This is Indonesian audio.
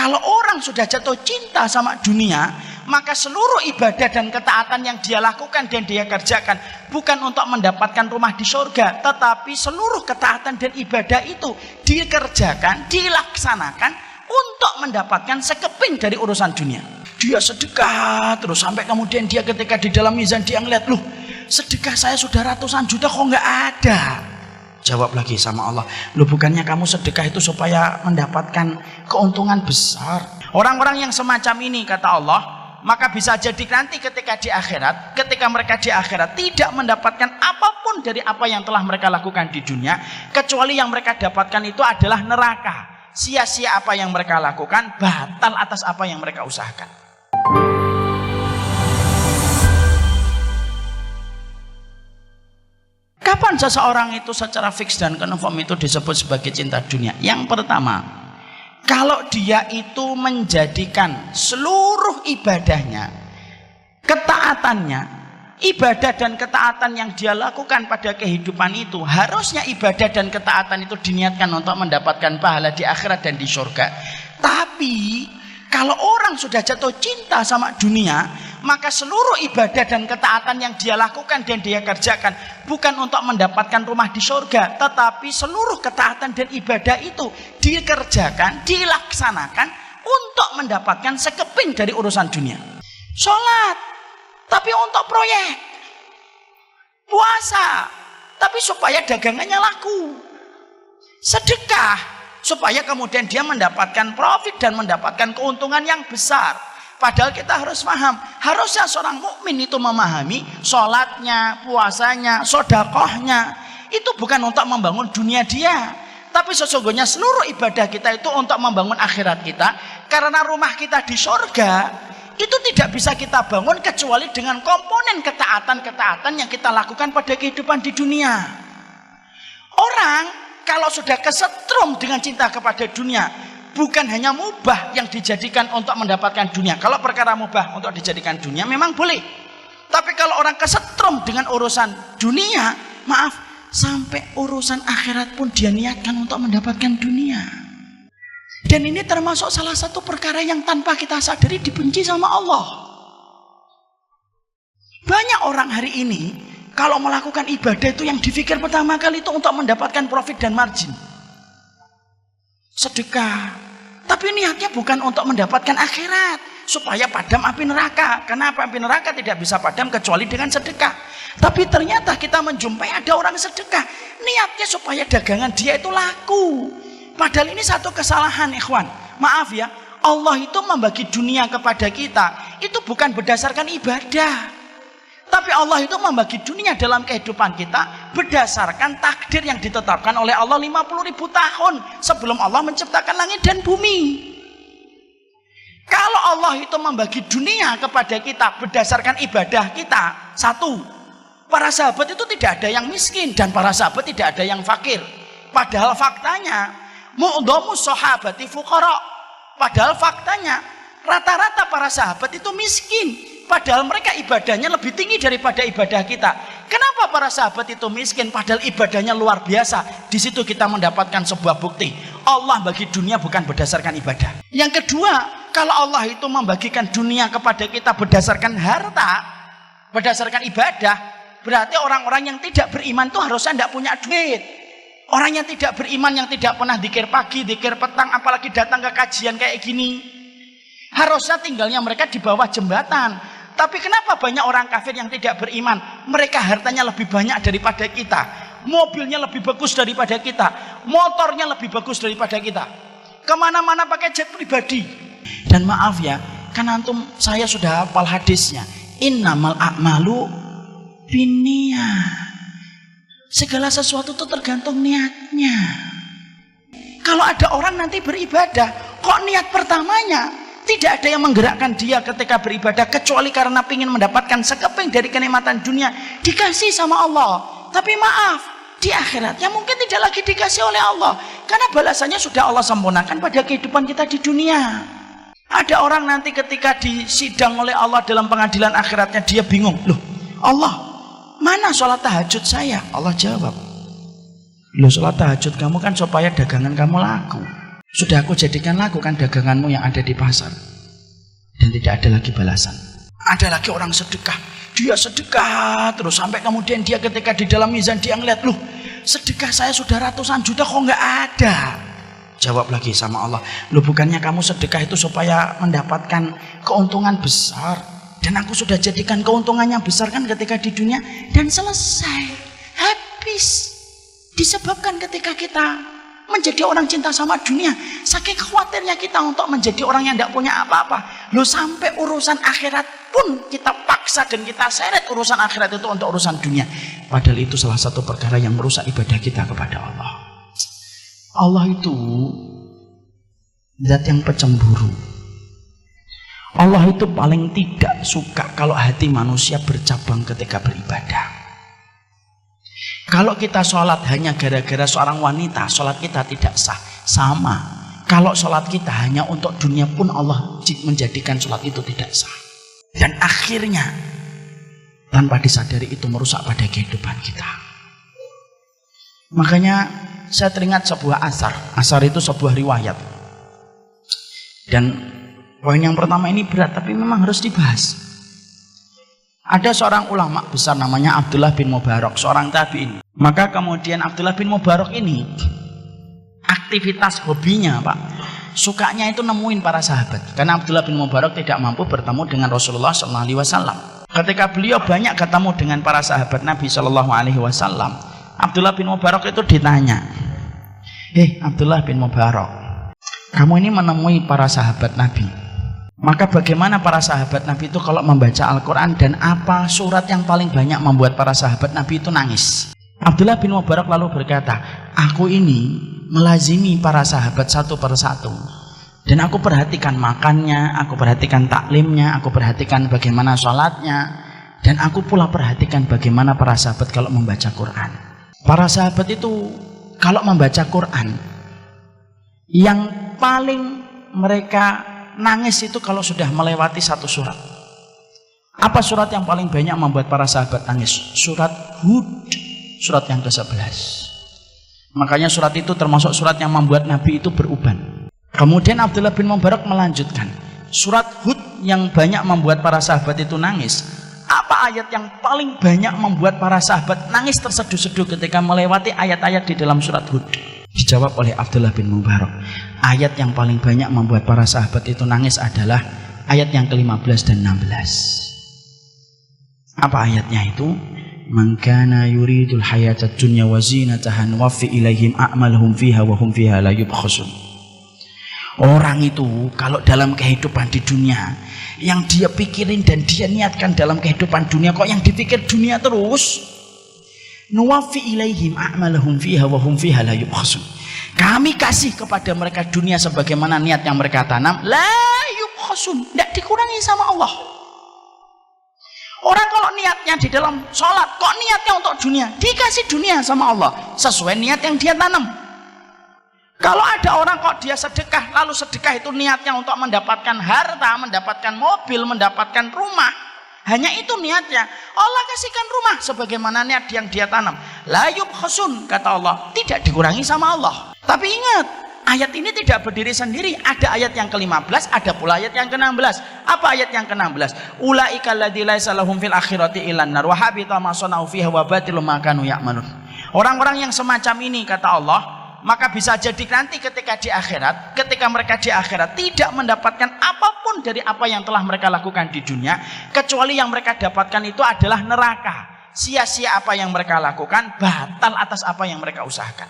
Kalau orang sudah jatuh cinta sama dunia, maka seluruh ibadah dan ketaatan yang dia lakukan dan dia kerjakan bukan untuk mendapatkan rumah di surga, tetapi seluruh ketaatan dan ibadah itu dikerjakan, dilaksanakan untuk mendapatkan sekeping dari urusan dunia. Dia sedekah terus sampai kemudian dia ketika di dalam mizan dia ngeliat, loh sedekah saya sudah ratusan juta kok nggak ada. Jawab lagi sama Allah, loh bukannya kamu sedekah itu supaya mendapatkan keuntungan besar. Orang-orang yang semacam ini kata Allah, maka bisa jadi nanti ketika di akhirat, ketika mereka di akhirat tidak mendapatkan apapun dari apa yang telah mereka lakukan di dunia, kecuali yang mereka dapatkan itu adalah neraka. Sia-sia apa yang mereka lakukan, batal atas apa yang mereka usahakan. Kapan seseorang itu secara fix dan confirm itu disebut sebagai cinta dunia? Yang pertama, kalau dia itu menjadikan seluruh ibadahnya, ketaatannya, ibadah dan ketaatan yang dia lakukan pada kehidupan itu, harusnya ibadah dan ketaatan itu diniatkan untuk mendapatkan pahala di akhirat dan di surga. Tapi kalau orang sudah jatuh cinta sama dunia, maka seluruh ibadah dan ketaatan yang dia lakukan dan dia kerjakan bukan untuk mendapatkan rumah di surga, tetapi seluruh ketaatan dan ibadah itu dikerjakan, dilaksanakan untuk mendapatkan sekeping dari urusan dunia. Sholat, tapi untuk proyek. Puasa, tapi supaya dagangannya laku. Sedekah, supaya kemudian dia mendapatkan profit dan mendapatkan keuntungan yang besar. Padahal kita harus paham, harusnya seorang mukmin itu memahami sholatnya, puasanya, sedekahnya itu bukan untuk membangun dunia dia, tapi sesungguhnya seluruh ibadah kita itu untuk membangun akhirat kita. Karena rumah kita di surga itu tidak bisa kita bangun kecuali dengan komponen ketaatan-ketaatan yang kita lakukan pada kehidupan di dunia. Orang kalau sudah kesetrum dengan cinta kepada dunia, bukan hanya mubah yang dijadikan untuk mendapatkan dunia. Kalau perkara mubah untuk dijadikan dunia memang boleh. Tapi kalau orang kesetrum dengan urusan dunia, maaf, sampai urusan akhirat pun dia niatkan untuk mendapatkan dunia. Dan ini termasuk salah satu perkara yang tanpa kita sadari dibenci sama Allah. Banyak orang hari ini kalau melakukan ibadah itu yang dipikir pertama kali itu untuk mendapatkan profit dan margin. Sedekah, tapi niatnya bukan untuk mendapatkan akhirat, supaya padam api neraka. Kenapa api neraka tidak bisa padam kecuali dengan sedekah? Tapi ternyata kita menjumpai ada orang sedekah, niatnya supaya dagangan dia itu laku. Padahal ini satu kesalahan, ikhwan. Maaf ya, Allah itu membagi dunia kepada kita itu bukan berdasarkan ibadah, tapi Allah itu membagi dunia dalam kehidupan kita berdasarkan takdir yang ditetapkan oleh Allah 50.000 tahun sebelum Allah menciptakan langit dan bumi. Kalau Allah itu membagi dunia kepada kita berdasarkan ibadah kita, satu, para sahabat itu tidak ada yang miskin dan para sahabat tidak ada yang fakir. Padahal faktanya mu'dhamus sahabati fuqara. Padahal faktanya rata-rata para sahabat itu miskin. Padahal mereka ibadahnya lebih tinggi daripada ibadah kita. Kenapa para sahabat itu miskin padahal ibadahnya luar biasa? Di situ kita mendapatkan sebuah bukti. Allah bagi dunia bukan berdasarkan ibadah. Yang kedua, kalau Allah itu membagikan dunia kepada kita berdasarkan harta, berdasarkan ibadah, berarti orang-orang yang tidak beriman itu harusnya tidak punya duit. Orang yang tidak beriman, yang tidak pernah dzikir pagi, dzikir petang, apalagi datang ke kajian kayak gini, harusnya tinggalnya mereka di bawah jembatan. Tapi kenapa banyak orang kafir yang tidak beriman? Mereka hartanya lebih banyak daripada kita, mobilnya lebih bagus daripada kita, motornya lebih bagus daripada kita, kemana-mana pakai jet pribadi. Dan maaf ya, kan antum saya sudah hafal hadisnya, innamal a'malu binniyah. Segala sesuatu itu tergantung niatnya. Kalau ada orang nanti beribadah, kok niat pertamanya tidak ada yang menggerakkan dia ketika beribadah kecuali karena ingin mendapatkan sekeping dari kenikmatan dunia, dikasih sama Allah. Tapi maaf, di akhiratnya mungkin tidak lagi dikasih oleh Allah, karena balasannya sudah Allah sempurnakan pada kehidupan kita di dunia. Ada orang nanti ketika disidang oleh Allah dalam pengadilan akhiratnya, dia bingung, loh Allah, mana sholat tahajud saya? Allah jawab, loh sholat tahajud kamu kan supaya dagangan kamu laku, Sudah aku jadikan lakukan daganganmu yang ada di pasar. Dan tidak ada lagi balasan. Ada lagi orang sedekah. Dia sedekah terus sampai kemudian dia ketika di dalam mizan dia ngeliat, loh sedekah saya sudah ratusan juta kok nggak ada. Jawab lagi sama Allah, loh bukannya kamu sedekah itu supaya mendapatkan keuntungan besar. Dan aku sudah jadikan keuntungannya besar kan ketika di dunia. Dan selesai. Habis. Disebabkan ketika kita menjadi orang cinta sama dunia, saking khawatirnya kita untuk menjadi orang yang tidak punya apa-apa. Loh sampai urusan akhirat pun kita paksa dan kita seret urusan akhirat itu untuk urusan dunia. Padahal itu salah satu perkara yang merusak ibadah kita kepada Allah. Allah itu zat yang pecemburu. Allah itu paling tidak suka kalau hati manusia bercabang ketika beribadah. Kalau kita sholat hanya gara-gara seorang wanita, sholat kita tidak sah. Sama. Kalau sholat kita hanya untuk dunia pun Allah menjadikan sholat itu tidak sah. Dan akhirnya tanpa disadari itu merusak pada kehidupan kita. Makanya saya teringat sebuah asar. Asar itu sebuah riwayat. Dan poin yang pertama ini berat tapi memang harus dibahas. Ada seorang ulama besar namanya Abdullah bin Mubarak, seorang tabi'in. Maka kemudian Abdullah bin Mubarak ini aktivitas hobinya Pak, sukanya itu nemuin para sahabat. Karena Abdullah bin Mubarak tidak mampu bertemu dengan Rasulullah SAW. Ketika beliau banyak ketemu dengan para sahabat Nabi SAW, Abdullah bin Mubarak itu ditanya, Abdullah bin Mubarak, kamu ini menemui para sahabat Nabi, maka bagaimana para sahabat Nabi itu kalau membaca Al-Quran, dan apa surat yang paling banyak membuat para sahabat Nabi itu nangis? Abdullah bin Mubarak lalu berkata, aku ini melazimi para sahabat satu persatu, dan aku perhatikan makannya, aku perhatikan taklimnya, aku perhatikan bagaimana sholatnya, dan aku pula perhatikan bagaimana para sahabat kalau membaca Quran. Para sahabat itu kalau membaca Quran, yang paling mereka nangis itu kalau sudah melewati satu surat. Apa surat yang paling banyak membuat para sahabat nangis? Surat Hud, surat yang ke-11. Makanya surat itu termasuk surat yang membuat Nabi itu beruban. Kemudian Abdullah bin Mubarak melanjutkan, surat Hud yang banyak membuat para sahabat itu nangis. Apa ayat yang paling banyak membuat para sahabat nangis terseduh-seduh ketika melewati ayat-ayat di dalam surat Hud? Dijawab oleh Abdullah bin Mubarak, ayat yang paling banyak membuat para sahabat itu nangis adalah ayat yang ke-15 dan 16. Apa ayatnya itu? Man kana yuridul hayatad dunya wa zinataha nuwaffi ilaihim a'malahum fiha wa hum fiha la yubkhasun. Orang itu kalau dalam kehidupan di dunia, yang dia pikirin dan dia niatkan dalam kehidupan dunia, kok yang dipikir dunia terus? Nuwaffi ilaihim a'malahum fiha wa hum fiha la yubkhasun. Kami kasih kepada mereka dunia sebagaimana niat yang mereka tanam, la yubkhasun, tidak dikurangi sama Allah. Orang kalau niatnya di dalam sholat, kok niatnya untuk dunia, dikasih dunia sama Allah sesuai niat yang dia tanam. Kalau ada orang kok dia sedekah, lalu sedekah itu niatnya untuk mendapatkan harta, mendapatkan mobil, mendapatkan rumah, hanya itu niatnya, Allah kasihkan rumah sebagaimana niat yang dia tanam. La yubkhasun, kata Allah, tidak dikurangi sama Allah. Tapi ingat, ayat ini tidak berdiri sendiri. Ada ayat yang ke-15, ada pula ayat yang ke-16. Apa ayat yang ke-16? Ulaika alladzi laisa lahum fil akhirati illan nar wa habita ma sana'u fiha wa batilum ma kanu ya'malun. Orang-orang yang semacam ini, kata Allah, maka bisa jadi nanti ketika di akhirat, ketika mereka di akhirat tidak mendapatkan apapun dari apa yang telah mereka lakukan di dunia, kecuali yang mereka dapatkan itu adalah neraka. Sia-sia apa yang mereka lakukan, batal atas apa yang mereka usahakan.